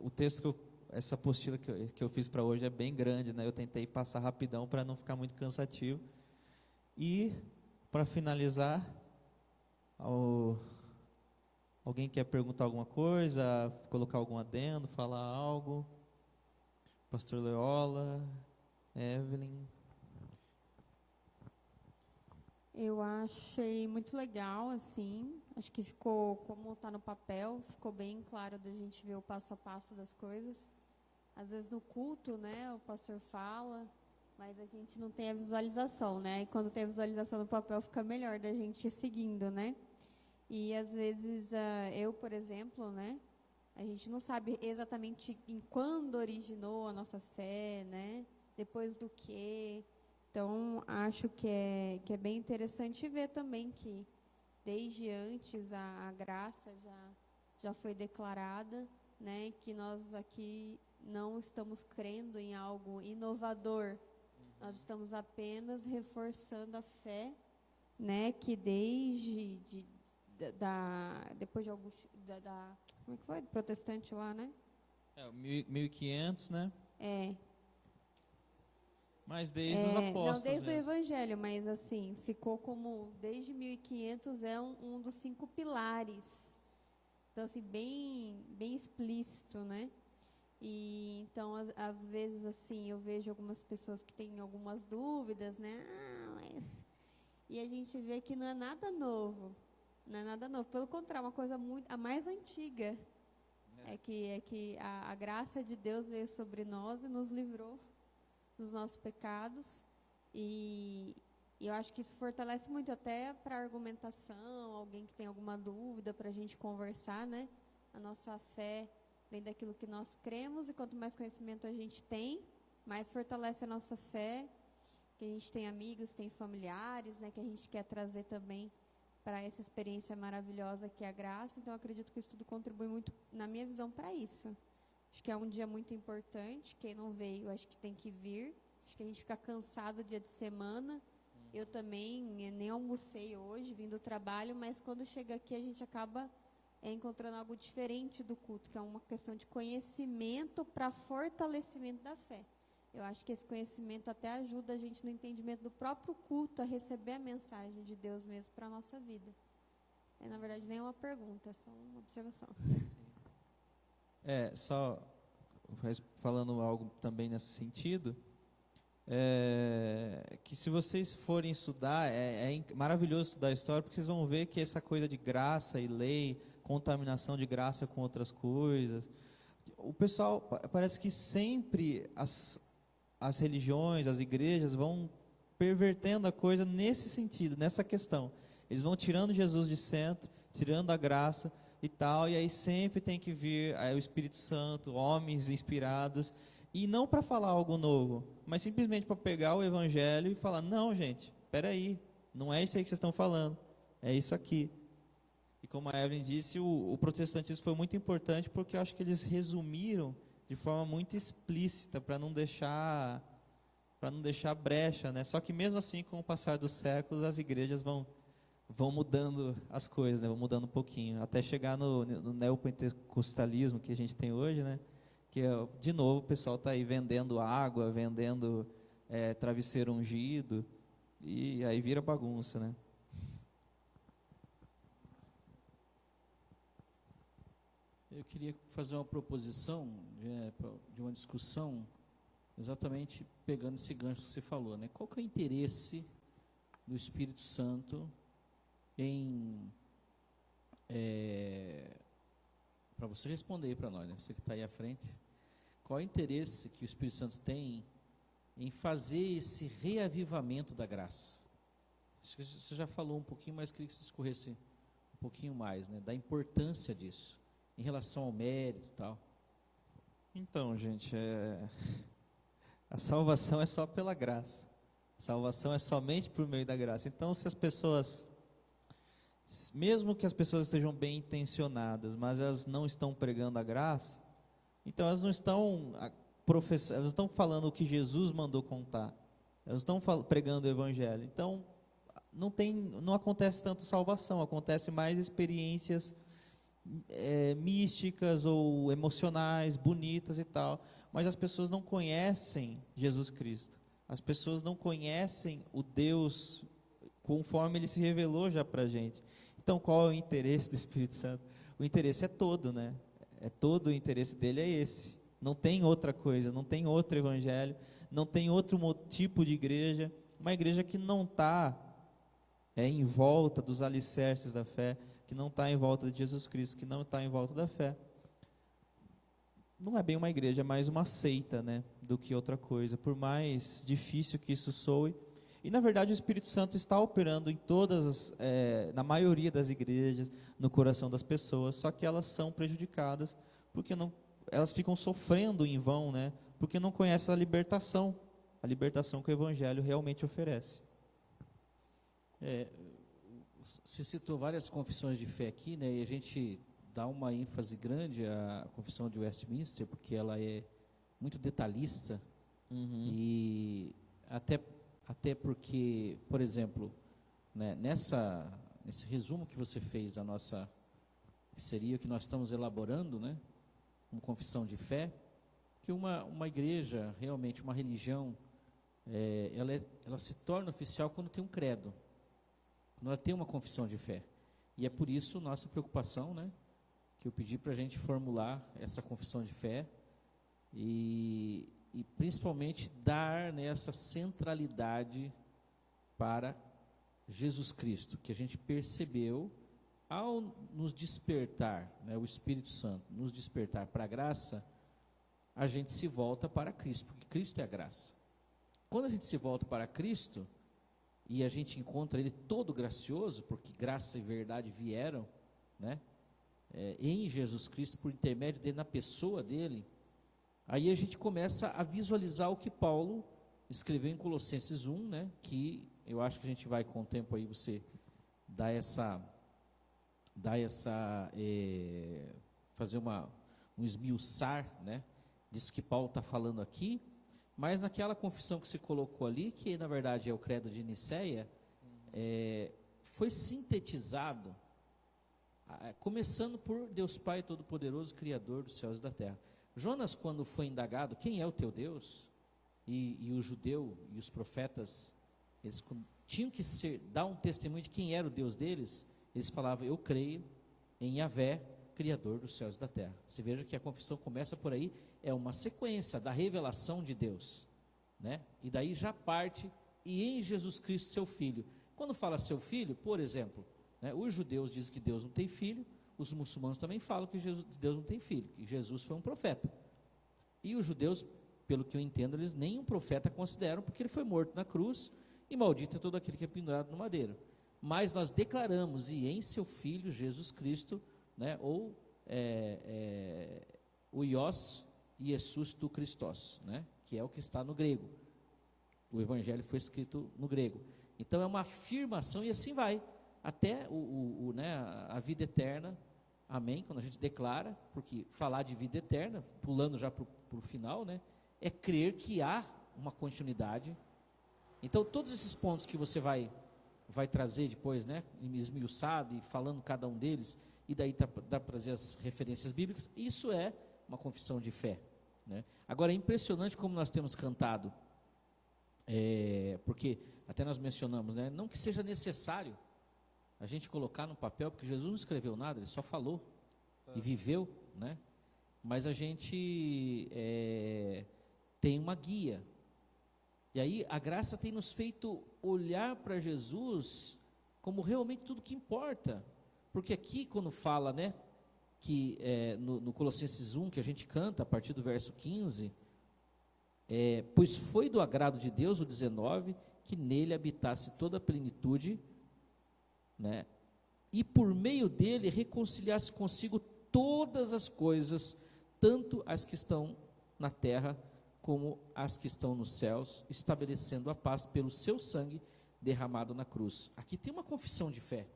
o texto essa apostila que eu fiz para hoje é bem grande, né? Eu tentei passar rapidão para não ficar muito cansativo. E, para finalizar, alguém quer perguntar alguma coisa, colocar algum adendo, falar algo? Pastor Leola, Evelyn. Eu achei muito legal, assim, acho que ficou, como está no papel, ficou bem claro da gente ver o passo a passo das coisas. Às vezes no culto, né, o pastor fala, mas a gente não tem a visualização, né, e quando tem a visualização no papel fica melhor da gente ir seguindo, né. E às vezes, eu, por exemplo, né, a gente não sabe exatamente em quando originou a nossa fé, né, depois do quê. Então, acho que é bem interessante ver também que, desde antes, a graça já foi declarada, né, que nós aqui não estamos crendo em algo inovador, nós estamos apenas reforçando a fé, né, que depois de Augusto, como é que foi? Protestante lá, né? 1500, né? Mas desde os apóstolos. Não, desde mesmo. o Evangelho, mas assim, ficou como, desde 1500 é um dos 5 pilares. Então, assim, bem explícito, né? E, então, às vezes, assim, eu vejo algumas pessoas que têm algumas dúvidas, né? E a gente vê que não é nada novo. Não é nada novo. Pelo contrário, uma coisa a mais antiga. É que a graça de Deus veio sobre nós e nos livrou dos nossos pecados, e eu acho que isso fortalece muito até para argumentação, alguém que tem alguma dúvida, para a gente conversar, né? A nossa fé vem daquilo que nós cremos, e quanto mais conhecimento a gente tem, mais fortalece a nossa fé, que a gente tem amigos, tem familiares, né, que a gente quer trazer também para essa experiência maravilhosa que é a graça. Então, eu acredito que o estudo contribui muito, na minha visão, para isso. Acho que é um dia muito importante. Quem não veio, acho que tem que vir. Acho que a gente fica cansado dia de semana. Eu também nem almocei hoje, vim do trabalho, mas quando chega aqui a gente acaba encontrando algo diferente do culto, que é uma questão de conhecimento para fortalecimento da fé. Eu acho que esse conhecimento até ajuda a gente no entendimento do próprio culto, a receber a mensagem de Deus mesmo para a nossa vida. Na verdade, nem é uma pergunta, é só uma observação. Só falando algo também nesse sentido, que se vocês forem estudar, é maravilhoso estudar a história, porque vocês vão ver que essa coisa de graça e lei, contaminação de graça com outras coisas, o pessoal, parece que sempre as religiões, as igrejas vão pervertendo a coisa nesse sentido, nessa questão. Eles vão tirando Jesus de centro, tirando a graça e tal, e aí sempre tem que vir o Espírito Santo, homens inspirados, e não para falar algo novo, mas simplesmente para pegar o evangelho e falar: não, gente, espera aí, não é isso aí que vocês estão falando, é isso aqui. E como a Evelyn disse, o protestantismo foi muito importante, porque eu acho que eles resumiram de forma muito explícita, para não deixar brecha, né? Só que mesmo assim, com o passar dos séculos, as igrejas vão mudando as coisas, né? Vão mudando um pouquinho, até chegar no neopentecostalismo que a gente tem hoje, né? Que, de novo, o pessoal está aí vendendo água, vendendo travesseiro ungido, e aí vira bagunça, né? Eu queria fazer uma proposição de uma discussão, exatamente pegando esse gancho que você falou, né? Qual que é o interesse do Espírito Santo para você responder para nós, né? Você que está aí à frente, qual é o interesse que o Espírito Santo tem em fazer esse reavivamento da graça? Você já falou um pouquinho, mas queria que você escorresse um pouquinho mais, né? Da importância disso, em relação ao mérito e tal. Então, gente, a salvação é só pela graça. A salvação é somente por meio da graça. Então, se as pessoas, mesmo que as pessoas estejam bem intencionadas, mas elas não estão pregando a graça, então elas não estão elas estão falando o que Jesus mandou contar. Elas estão pregando o evangelho. Então, não acontece tanto salvação, acontece mais experiências místicas ou emocionais, bonitas e tal, mas as pessoas não conhecem Jesus Cristo, as pessoas não conhecem o Deus conforme Ele se revelou já para a gente. Então, qual é o interesse do Espírito Santo? O interesse é todo, né? Todo o interesse dele é esse, não tem outra coisa, não tem outro evangelho, não tem outro tipo de igreja, uma igreja que não está em volta dos alicerces da fé, que não está em volta de Jesus Cristo, que não está em volta da fé. Não é bem uma igreja, é mais uma seita, né, do que outra coisa, por mais difícil que isso soe. E na verdade o Espírito Santo está operando em na maioria das igrejas, no coração das pessoas, só que elas são prejudicadas, porque elas ficam sofrendo em vão, né, porque não conhecem a libertação que o Evangelho realmente oferece. Você citou várias confissões de fé aqui, né? E a gente dá uma ênfase grande à confissão de Westminster, porque ela é muito detalhista. E até porque, por exemplo, né, nesse resumo que você fez da nossa, que seria o que nós estamos elaborando, né? Uma confissão de fé, que uma igreja, realmente uma religião, ela se torna oficial quando tem um credo, quando ela tem uma confissão de fé. E é por isso nossa preocupação, né, que eu pedi para a gente formular essa confissão de fé e principalmente dar, né, essa centralidade para Jesus Cristo, que a gente percebeu ao nos despertar, né, o Espírito Santo nos despertar para a graça, a gente se volta para Cristo, porque Cristo é a graça. Quando a gente se volta para Cristo e a gente encontra Ele todo gracioso, porque graça e verdade vieram, né, em Jesus Cristo, por intermédio dele, na pessoa dele, aí a gente começa a visualizar o que Paulo escreveu em Colossenses 1, né, que eu acho que a gente vai, com o tempo aí, você fazer um esmiuçar, né, disso que Paulo está falando aqui, mas naquela confissão que você colocou ali, que na verdade é o credo de Nicéia, foi sintetizado, começando por Deus Pai Todo-Poderoso, Criador dos céus e da terra. Jonas, quando foi indagado, quem é o teu Deus? E o judeu e os profetas, eles tinham que dar um testemunho de quem era o Deus deles. Eles falavam, eu creio em Yahvé, Criador dos céus e da terra. Você veja que a confissão começa por aí, é uma sequência da revelação de Deus, né? E daí já parte, e em Jesus Cristo, seu Filho. Quando fala seu Filho, por exemplo, né, os judeus dizem que Deus não tem filho, os muçulmanos também falam que Deus não tem filho, que Jesus foi um profeta. E os judeus, pelo que eu entendo, eles nem um profeta consideram, porque ele foi morto na cruz, e maldito é todo aquele que é pendurado no madeiro. Mas nós declaramos, e em seu Filho, Jesus Cristo, né, ou o Ios Jesus tu Christos, né, que é o que está no grego. O Evangelho foi escrito no grego. Então é uma afirmação, e assim vai, até né, a vida eterna, amém, quando a gente declara, porque falar de vida eterna, pulando já para o final, né, é crer que há uma continuidade. Então todos esses pontos que você vai trazer depois, né, esmiuçado e falando cada um deles, e daí dá para trazer as referências bíblicas, isso é uma confissão de fé, né? Agora é impressionante como nós temos cantado, porque até nós mencionamos, né, não que seja necessário a gente colocar no papel, porque Jesus não escreveu nada, ele só falou e viveu, né? Mas a gente tem uma guia, e aí a graça tem nos feito olhar para Jesus como realmente tudo que importa, porque aqui quando fala, né, que no Colossenses 1, que a gente canta a partir do verso 15, pois foi do agrado de Deus, o 19, que nele habitasse toda a plenitude, né, e por meio dele reconciliasse consigo todas as coisas, tanto as que estão na terra como as que estão nos céus, estabelecendo a paz pelo seu sangue derramado na cruz. Aqui tem uma confissão de fé,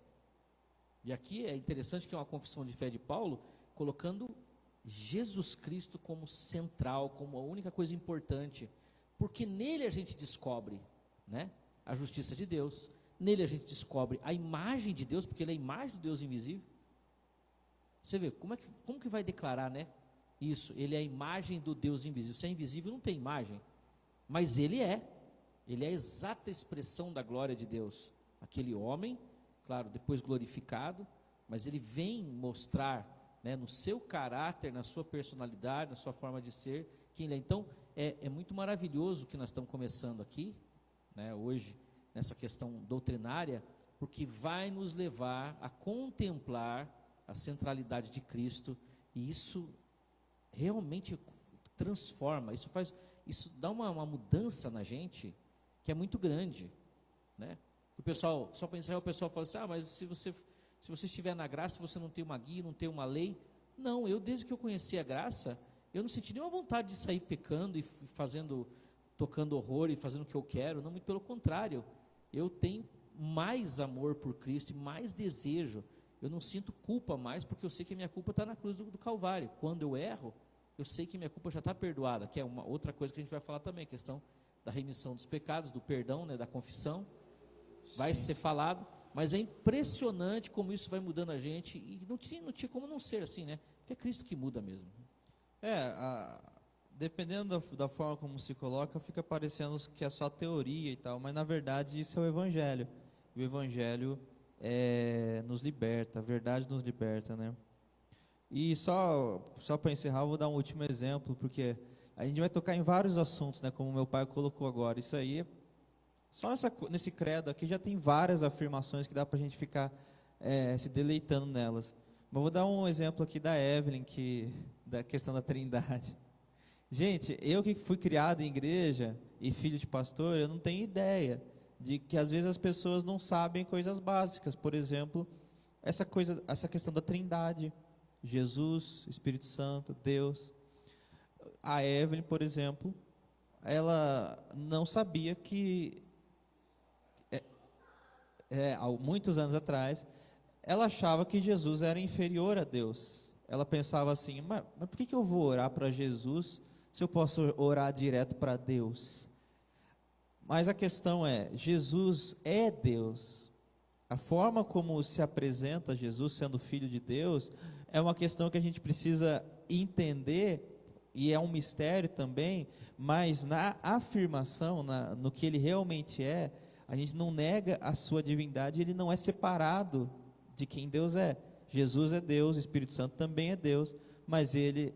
e aqui é interessante que é uma confissão de fé de Paulo, colocando Jesus Cristo como central, como a única coisa importante, porque nele a gente descobre, né, a justiça de Deus, nele a gente descobre a imagem de Deus, porque ele é a imagem do Deus invisível. Você vê, como que vai declarar, né, isso? Ele é a imagem do Deus invisível. Se é invisível, não tem imagem, mas ele é a exata expressão da glória de Deus, aquele homem, claro, depois glorificado, mas ele vem mostrar, né, no seu caráter, na sua personalidade, na sua forma de ser, quem ele é. Então, é muito maravilhoso o que nós estamos começando aqui, né, hoje, nessa questão doutrinária, porque vai nos levar a contemplar a centralidade de Cristo, e isso realmente transforma, isso dá uma mudança na gente, que é muito grande, né? O pessoal, só para encerrar, o pessoal fala assim, mas se você estiver na graça, você não tem uma guia, não tem uma lei. Não, desde que eu conheci a graça, eu não senti nenhuma vontade de sair pecando e tocando horror e fazendo o que eu quero, não, muito pelo contrário, eu tenho mais amor por Cristo e mais desejo, eu não sinto culpa mais, porque eu sei que a minha culpa está na cruz do Calvário. Quando eu erro, eu sei que minha culpa já está perdoada, que é uma outra coisa que a gente vai falar também, a questão da remissão dos pecados, do perdão, né, da confissão, vai ser falado, mas é impressionante como isso vai mudando a gente, e não tinha como não ser assim, né, porque é Cristo que muda mesmo. Dependendo da forma como se coloca, fica parecendo que é só teoria e tal, mas na verdade isso é o Evangelho. O Evangelho nos liberta, a verdade nos liberta, né? E só para encerrar, eu vou dar um último exemplo, porque a gente vai tocar em vários assuntos, né? Como meu pai colocou agora. Isso aí, só nesse credo aqui já tem várias afirmações que dá para a gente ficar se deleitando nelas. Mas vou dar um exemplo aqui da Evelyn, da questão da Trindade. Gente, eu que fui criado em igreja e filho de pastor, eu não tenho ideia de que às vezes as pessoas não sabem coisas básicas. Por exemplo, essa questão da Trindade, Jesus, Espírito Santo, Deus. A Evelyn, por exemplo, ela não sabia que, há muitos anos atrás, ela achava que Jesus era inferior a Deus. Ela pensava assim, mas por que eu vou orar para Jesus se eu posso orar direto para Deus? Mas a questão é, Jesus é Deus. A forma como se apresenta Jesus sendo filho de Deus é uma questão que a gente precisa entender, e é um mistério também, mas na afirmação, no que ele realmente é, a gente não nega a sua divindade, ele não é separado de quem Deus é. Jesus é Deus, o Espírito Santo também é Deus, mas ele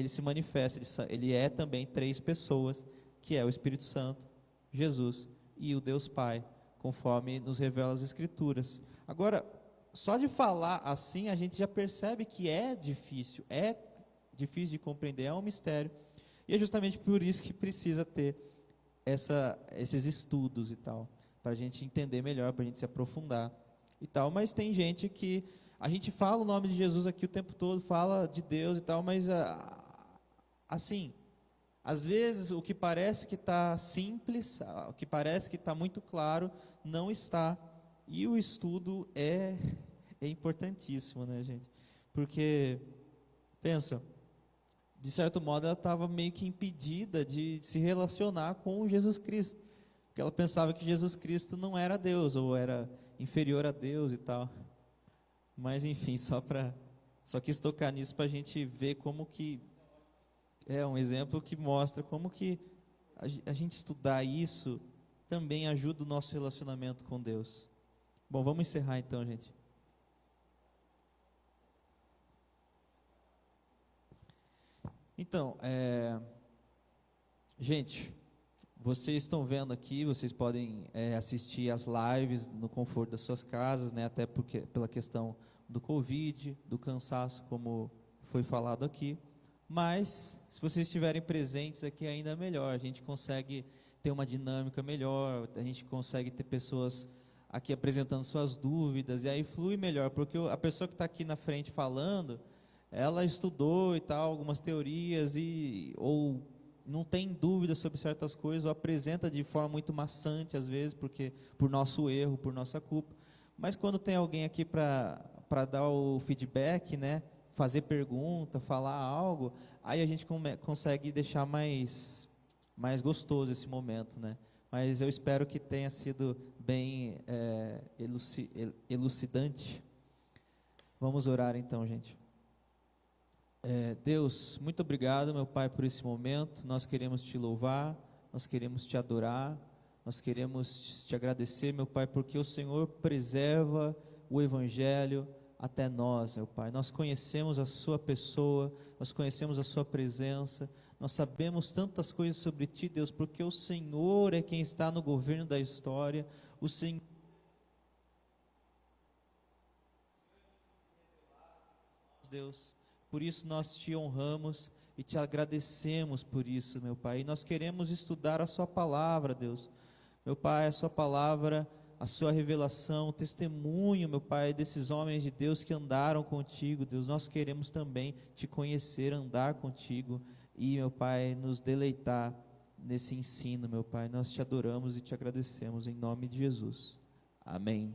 se manifesta, ele é também três pessoas, que é o Espírito Santo, Jesus e o Deus Pai, conforme nos revela as Escrituras. Agora, só de falar assim, a gente já percebe que é difícil de compreender, é um mistério, e é justamente por isso que precisa ter esses estudos e tal, para a gente entender melhor, para a gente se aprofundar e tal. Mas tem gente que, a gente fala o nome de Jesus aqui o tempo todo, fala de Deus e tal, mas assim, às vezes o que parece que está simples, o que parece que está muito claro, não está, e o estudo é importantíssimo, né, gente? Porque, pensa, de certo modo ela estava meio que impedida de se relacionar com Jesus Cristo, porque ela pensava que Jesus Cristo não era Deus, ou era inferior a Deus e tal. Mas enfim, só quis tocar nisso para a gente ver como que é um exemplo que mostra como que a gente estudar isso também ajuda o nosso relacionamento com Deus. Bom, vamos encerrar então, gente. Então, gente, vocês estão vendo aqui, vocês podem assistir as lives no conforto das suas casas, né, até pela questão do Covid, do cansaço, como foi falado aqui. Mas, se vocês estiverem presentes aqui, ainda é melhor. A gente consegue ter uma dinâmica melhor, a gente consegue ter pessoas aqui apresentando suas dúvidas, e aí flui melhor, porque a pessoa que está aqui na frente falando, ela estudou e tal, algumas teorias, ou não tem dúvida sobre certas coisas, ou apresenta de forma muito maçante, às vezes, porque por nosso erro, por nossa culpa. Mas quando tem alguém aqui para dar o feedback, né, fazer pergunta, falar algo, aí a gente consegue deixar mais gostoso esse momento, né? Mas eu espero que tenha sido bem elucidante. Vamos orar então, gente. Deus, muito obrigado, meu Pai, por esse momento. Nós queremos te louvar, nós queremos te adorar, nós queremos te agradecer, meu Pai, porque o Senhor preserva o Evangelho até nós, meu Pai. Nós conhecemos a sua pessoa, nós conhecemos a sua presença, nós sabemos tantas coisas sobre ti, Deus, porque o Senhor é quem está no governo da história, o Senhor, Deus. Por isso nós te honramos e te agradecemos por isso, meu Pai. E nós queremos estudar a sua palavra, Deus. Meu Pai, a sua palavra, a sua revelação, o testemunho, meu Pai, desses homens de Deus que andaram contigo, Deus. Nós queremos também te conhecer, andar contigo e, meu Pai, nos deleitar nesse ensino, meu Pai. Nós te adoramos e te agradecemos em nome de Jesus. Amém.